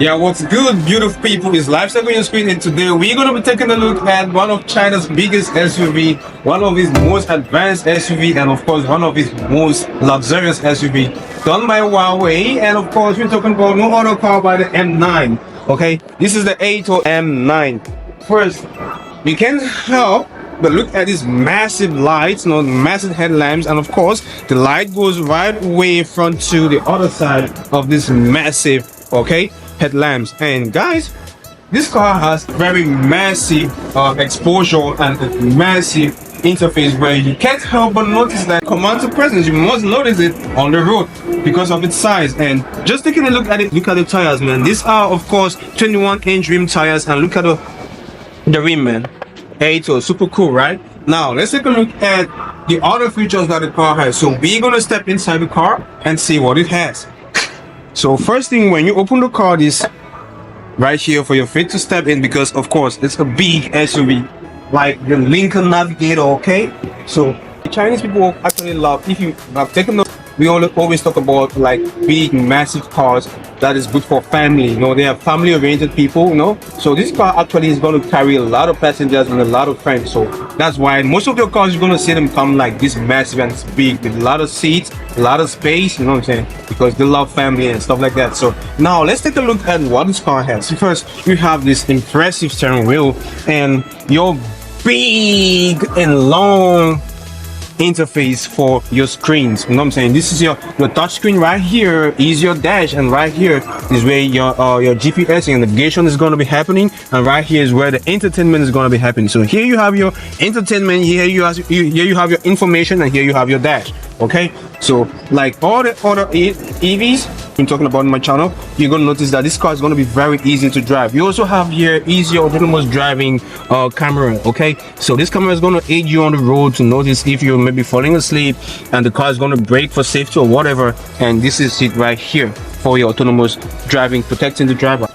Yeah, what's good, beautiful people? It's Lifestyle on your screen, and today we're going to be taking a look at one of China's biggest SUV, one of his most advanced SUV, and of course, one of his most luxurious SUV, done by Huawei. And of course, we're talking about no other car by the M9. Okay, this is the AITO M9. First, you can't help but look at these massive lights, massive headlamps, and of course, the light goes right way front to the other side of this massive, okay, headlamps. And guys, this car has very massive exposure and a massive interface where you can't help but notice that command to presence. You must notice it on the road because of its size. And just taking a look at it, look at the tires, man. These are of course 21-inch rim tires, and look at the rim, man. AITO, super cool, right? Now let's take a look at the other features that the car has. So we're gonna step inside the car and see what it has. So first thing, when you open the car, this right here for your feet to step in, because of course it's a big SUV like the Lincoln Navigator. Okay, so the Chinese people actually love, if you have taken note, we always talk about like big massive cars that is good for family. They are family oriented people, so this car actually is going to carry a lot of passengers and a lot of friends. So that's why most of your cars you're going to see them come like this massive and it's big with a lot of seats, a lot of space, you know what I'm saying, because they love family and stuff like that. So now let's take a look at what this car has. First, you have this impressive steering wheel and your big and long interface for your screens. You know what I'm saying? This is your touch screen. Right here is your dash, and right here is where your GPS and navigation is going to be happening, and right here is where the entertainment is going to be happening. So here you have your entertainment, here you have your information, and here you have your dash. Okay, so like all the other EVs I'm talking about in my channel, you're going to notice that this car is going to be very easy to drive. You also have here easy autonomous driving camera. Okay, so this camera is going to aid you on the road to notice if you're maybe falling asleep and the car is going to brake for safety or whatever. And this is it right here for your autonomous driving, protecting the driver.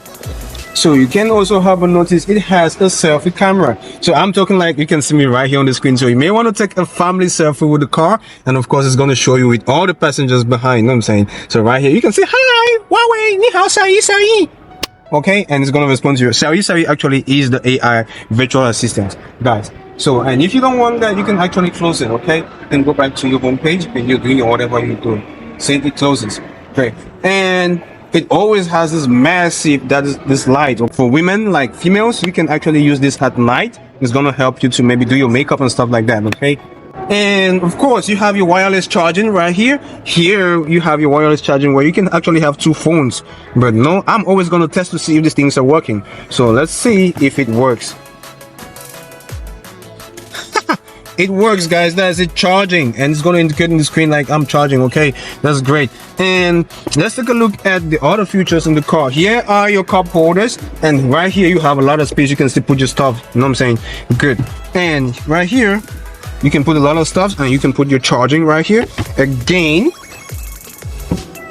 So you can also have a notice it has a selfie camera. So I'm talking like you can see me right here on the screen. So you may want to take a family selfie with the car, and of course it's going to show you with all the passengers behind. You know what I'm saying? So right here you can say hi, Huawei, ni hao, Xiaoyi. Okay, and it's going to respond to you. Xiaoyi actually is the AI virtual assistant, guys. So, and if you don't want that, you can actually close it. Okay, then go back to your home page and you're doing whatever you're doing. See, it closes. Great. And it always has this massive, that is this light. For women, like females, you can actually use this at night. It's gonna help you to maybe do your makeup and stuff like that. Okay, and of course you have your wireless charging right here. Here you have your wireless charging where you can actually have two phones. But no, I'm always gonna test to see if these things are working. So let's see if it works. It works, guys. That's it, charging, and it's going to indicate on the screen like I'm charging. Okay, that's great. And let's take a look at the other features in the car. Here are your cup holders, and right here you have a lot of space. You can still put your stuff, you know what I'm saying? Good. And right here you can put a lot of stuff, and you can put your charging right here. Again,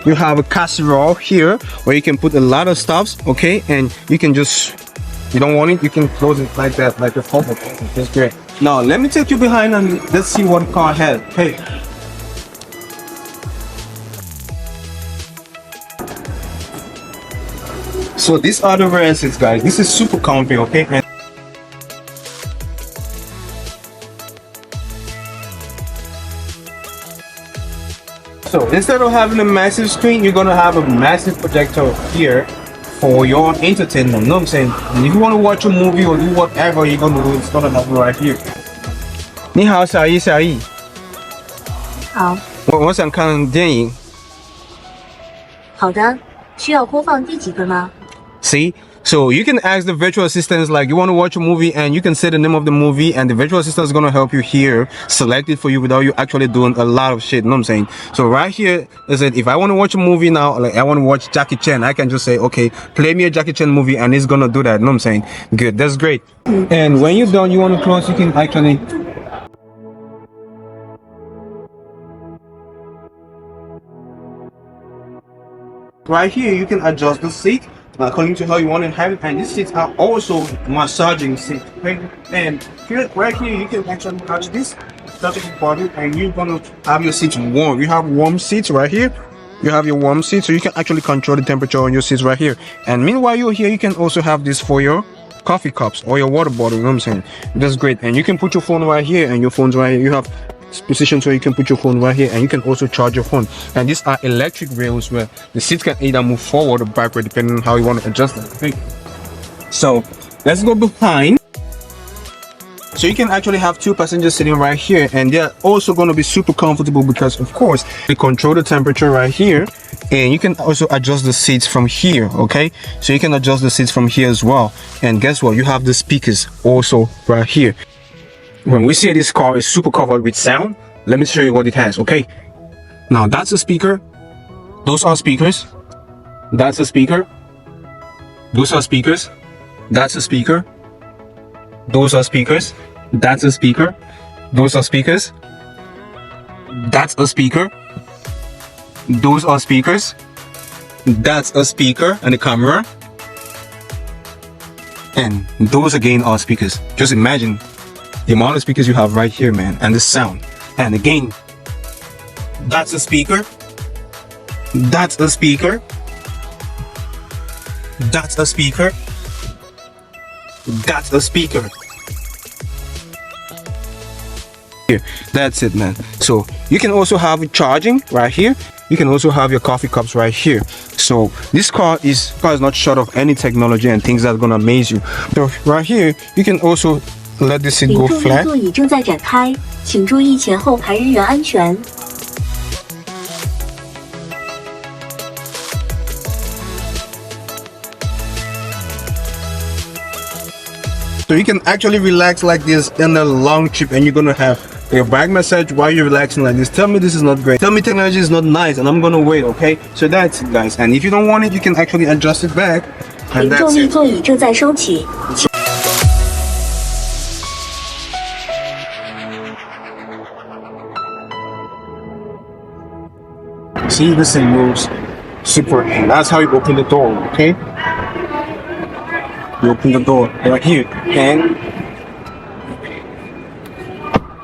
you have a casserole here where you can put a lot of stuff. Okay, and you can just, you don't want it, you can close it like that, like a pop-up. That's great. Now let me take you behind and let's see what the car has. Hey, so these are the rear seats, guys. This is super comfy. Okay, and so instead of having a massive screen, you're gonna have a massive projector here for your entertainment. You know what I'm saying? And if you want to watch a movie or do whatever you're gonna do, it's gonna happen right here. 你好，小姨，小姨。好。我想看电影。好的，需要播放第几个吗？ See, so you can ask the virtual assistants like you want to watch a movie, and you can say the name of the movie, and the virtual assistant is gonna help you here, select it for you without you actually doing a lot of shit. You know what I'm saying? So right here is it. If I want to watch a movie now, like I want to watch Jackie Chan, I can just say, okay, play me a Jackie Chan movie, and it's gonna do that. You know what I'm saying? Good. That's great. And when you're done, you want to close, you can actually. Right here, you can adjust the seat according to how you want to have it, and these seats are also massaging seats. Okay? And here, right here, you can actually touch this button, and you're gonna have your seats warm. You have warm seats right here, You have your warm seat, so you can actually control the temperature on your seats right here. And meanwhile you're here, you can also have this for your coffee cups or your water bottle. You know what I'm saying? That's great. And you can put your phone right here, and your phone's right here. You have position so you can put your phone right here, and you can also charge your phone. And these are electric rails where the seats can either move forward or backward depending on how you want to adjust them. Okay, so let's go behind. So you can actually have two passengers sitting right here, and they're also going to be super comfortable because of course they control the temperature right here, and you can also adjust the seats from here. Okay, so you can adjust the seats from here as well. And guess what, you have the speakers also right here. When we say this car is super covered with sound, let me show you what it has. Okay, now that's a speaker, those are speakers, that's a speaker, those are speakers, that's a speaker, those are speakers, that's a speaker, those are speakers, that's a speaker, those are speakers, that's a speaker and a camera, and those again are speakers. Just imagine the amount of speakers you have right here, man, and the sound. And again, that's a speaker, that's a speaker, that's a speaker, that's a speaker. Here, that's it, man. So you can also have charging right here. You can also have your coffee cups right here. So this car is not short of any technology and things that are gonna amaze you. So right here, you can also let this seat go flat. 座椅正在展开，请注意前后排人员安全。 So you can actually relax like this in a long trip, and you're gonna have your back massage while you're relaxing like this. Tell me this is not great. Tell me technology is not nice, and I'm gonna wait. Okay, so that's it, guys. And if you don't want it, you can actually adjust it back, and 零重 that's 力 it. 座椅正在收起。 See, this thing moves super, and that's how you open the door. Okay, you open the door right here, and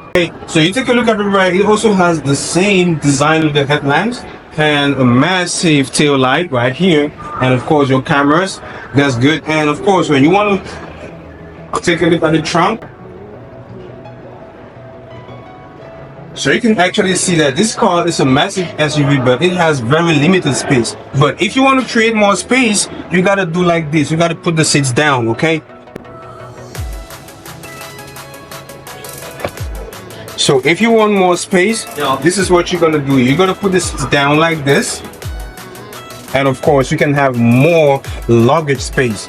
okay, so you take a look at it right. It also has the same design with the headlamps and a massive tail light right here, and of course your cameras. That's good. And of course, when you want to take a look at the trunk, so you can actually see that this car is a massive SUV, but it has very limited space. But if you want to create more space, you gotta do like this. You gotta put the seats down, okay? So if you want more space, this is what you're gonna do. You're gonna put the seats down like this, and of course you can have more luggage space.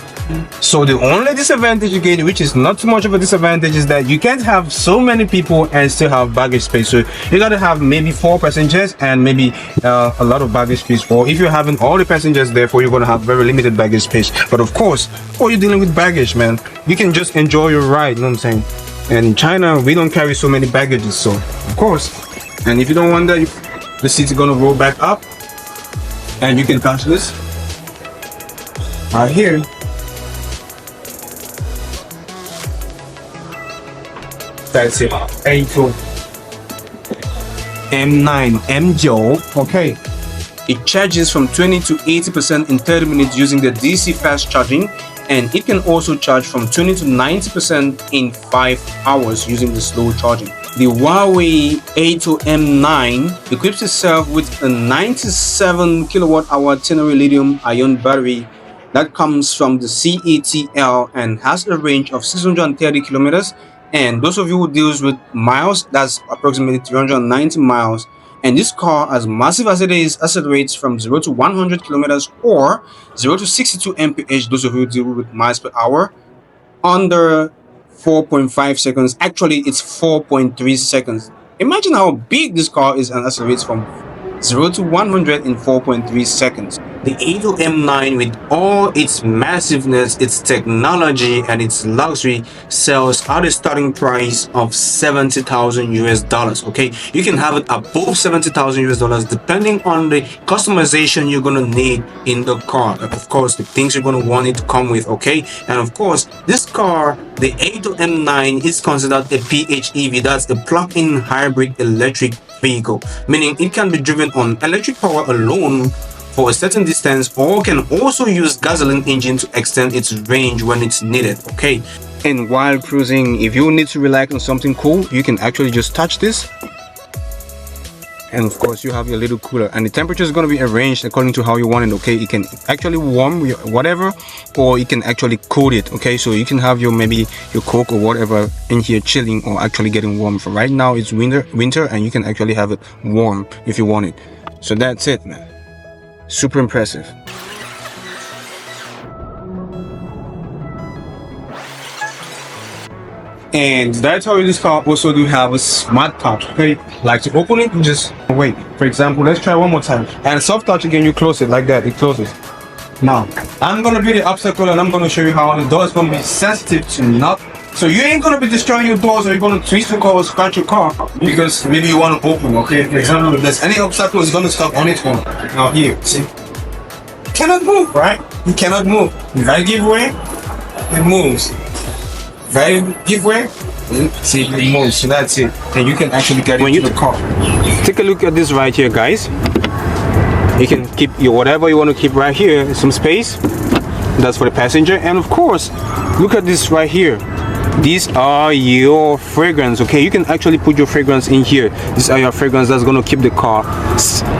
So the only disadvantage you get, which is not too much of a disadvantage, is that you can't have so many people and still have baggage space. So you gotta have maybe 4 passengers and maybe a lot of baggage space. Or if you're having all the passengers, therefore you're gonna have very limited baggage space. But of course, or you're dealing with baggage, man, you can just enjoy your ride. You know what I'm saying? And in China, we don't carry so many baggages. So of course, and if you don't want that, the seats are gonna roll back up, and you can touch this right here. That's it. AITO M9 M9. Okay, it charges from 20 to 80% in 30 minutes using the DC fast charging, and it can also charge from 20 to 90% in 5 hours using the slow charging. The Huawei AITO M9 equips itself with a 97 kilowatt-hour ternary lithium-ion battery that comes from the CATL and has a range of 630 kilometers. And those of you who deals with miles, that's approximately 390 miles. And this car, as massive as it is, accelerates from 0 to 100 kilometers or 0 to 62 mph. Those of you who deal with miles per hour, under 4.5 seconds. Actually, it's 4.3 seconds. Imagine how big this car is and accelerates from 0 to 100 in 4.3 seconds. The AITO M9, with all its massiveness, its technology, and its luxury, sells at a starting price of $70,000 US. Okay, you can have it above $70,000 US depending on the customization you're gonna need in the car. Of course, the things you're gonna want it to come with. Okay, and of course, this car, the AITO M9, is considered a PHEV. That's the plug-in hybrid electric vehicle, meaning it can be driven on electric power alone for a certain distance, or can also use gasoline engine to extend its range when it's needed. Okay, and while cruising, if you need to relax on something cool, you can actually just touch this, and of course you have your little cooler, and the temperature is going to be arranged according to how you want it. Okay, it can actually warm your whatever, or it can actually cool it. Okay, so you can have your maybe your Coke or whatever in here chilling or actually getting warm. For right now it's winter and you can actually have it warm if you want it. So that's it, man. Super impressive. And that's how this car also do have a smart touch. Okay, like to open it, you just wait. For example, let's try one more time. And soft touch again, you close it like that, it closes. Now I'm gonna be the obstacle and I'm gonna show you how the door is gonna be sensitive to knock. So you ain't gonna be destroying your doors, or you're gonna twist your car or scratch your car because maybe you want to open. Okay, for example, if there's any obstacle, it's gonna stop on its own. Now here, see, you cannot move, right? You cannot move. If I give way, it moves. If I give way, see, it moves. So that's it. And you can actually get into the car. Take a look at this right here, guys. You can keep your whatever you want to keep right here, some space. That's for the passenger. And of course, look at this right here. These are your fragrance. Okay, you can actually put your fragrance in here. These are your fragrance that's gonna keep the car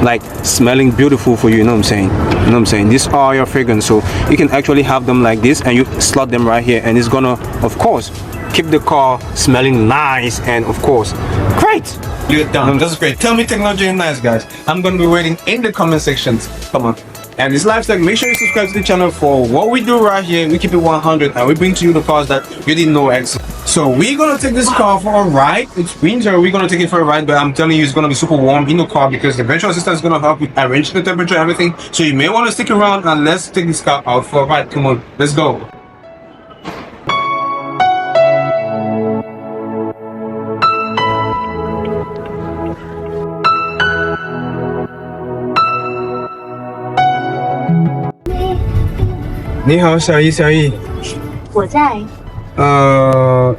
like smelling beautiful for you. You know what I'm saying? You know what I'm saying? These are your fragrance, so you can actually have them like this, and you slot them right here, and it's gonna, of course, keep the car smelling nice. And of course, great. You're done. That's great. Tell me technology is nice, guys. I'm gonna be waiting in the comment sections. Come on. And this lifestyle, make sure you subscribe to the channel for what we do right here. We keep it 100 and we bring to you the cars that you didn't know existed. So we're gonna take this car for a ride. It's winter, we're gonna take it for a ride, but I'm telling you, it's gonna be super warm in the car because the virtual assistant is gonna help you arrange the temperature, everything. So you may want to stick around and let's take this car out for a ride. Come on, let's go. Ni hao, 小姨，小姨。我在。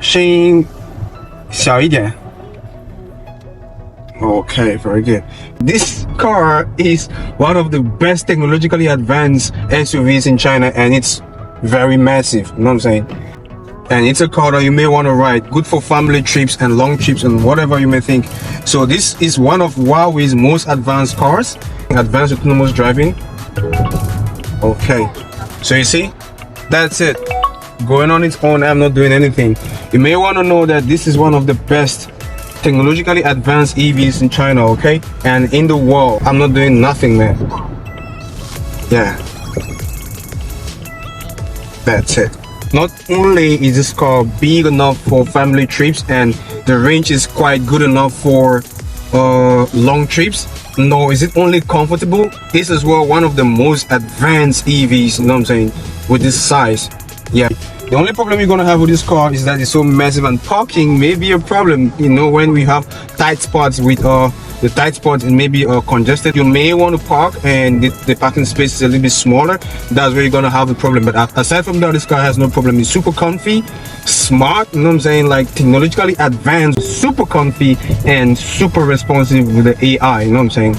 声音小一点。Okay, very good. This car is one of the best technologically advanced SUVs in China, and it's very massive. You know what I'm saying? And it's a car that you may want to ride, good for family trips and long trips and whatever you may think. So this is one of Huawei's most advanced cars, advanced autonomous driving. Okay. So you see, that's it, going on its own. I'm not doing anything. You may want to know that this is one of the best technologically advanced EVs in China, okay, and in the world. I'm not doing nothing, man. Yeah, that's it. Not only is this car big enough for family trips and the range is quite good enough for long trips, no, is it only comfortable? It's as well one of the most advanced EVs, you know what I'm saying, with this size. Yeah, the only problem you're gonna have with this car is that it's so massive, and parking may be a problem. You know, when we have tight spots with the tight spots and maybe congested, you may want to park and the parking space is a little bit smaller. That's where you're gonna have a problem. But aside from that, this car has no problem. It's super comfy, smart, you know what I'm saying, like technologically advanced, super comfy and super responsive with the AI, you know what I'm saying.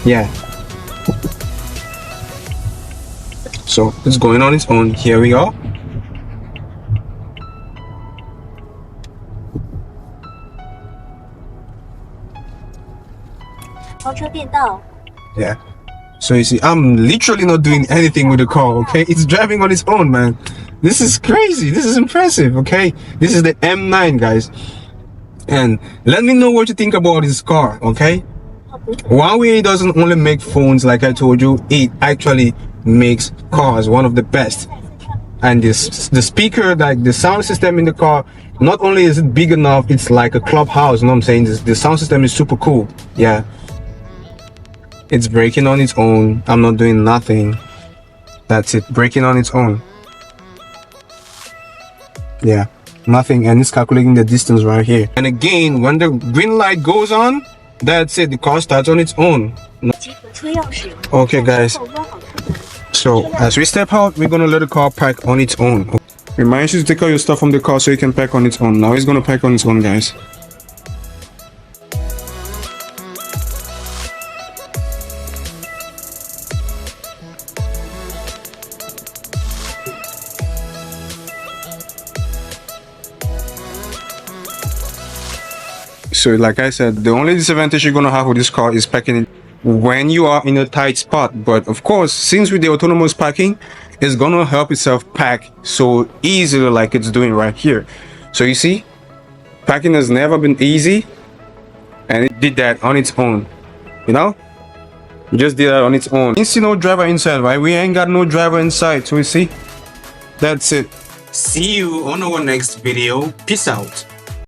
Yeah, so it's going on its own. Here we go. Yeah, so you see, I'm literally not doing anything with the car, okay? It's driving on its own, man. This is crazy. This is impressive, okay? This is the M9, guys. And let me know what you think about this car, okay? Huawei doesn't only make phones, like I told you, it actually makes cars, one of the best. And the speaker, like the sound system in the car, not only is it big enough, it's like a clubhouse, you know what I'm saying? The sound system is super cool. Yeah, it's braking on its own. I'm not doing nothing. That's it, braking on its own. Yeah, nothing. And it's calculating the distance right here. And again, when the green light goes on, that's it, the car starts on its own. Okay, guys, so as we step out, we're gonna let the car park on its own. Remind you to take out your stuff from the car so you can park on its own. Now it's gonna park on its own, guys. So like I said, the only disadvantage you're gonna have with this car is parking it when you are in a tight spot. But of course, since with the autonomous parking, it's gonna help itself park so easily like it's doing right here. So you see, parking has never been easy, and it did that on its own. You know, it just did that on its own. You see no driver inside, right? We ain't got no driver inside. So you see, that's it. See you on our next video. Peace out.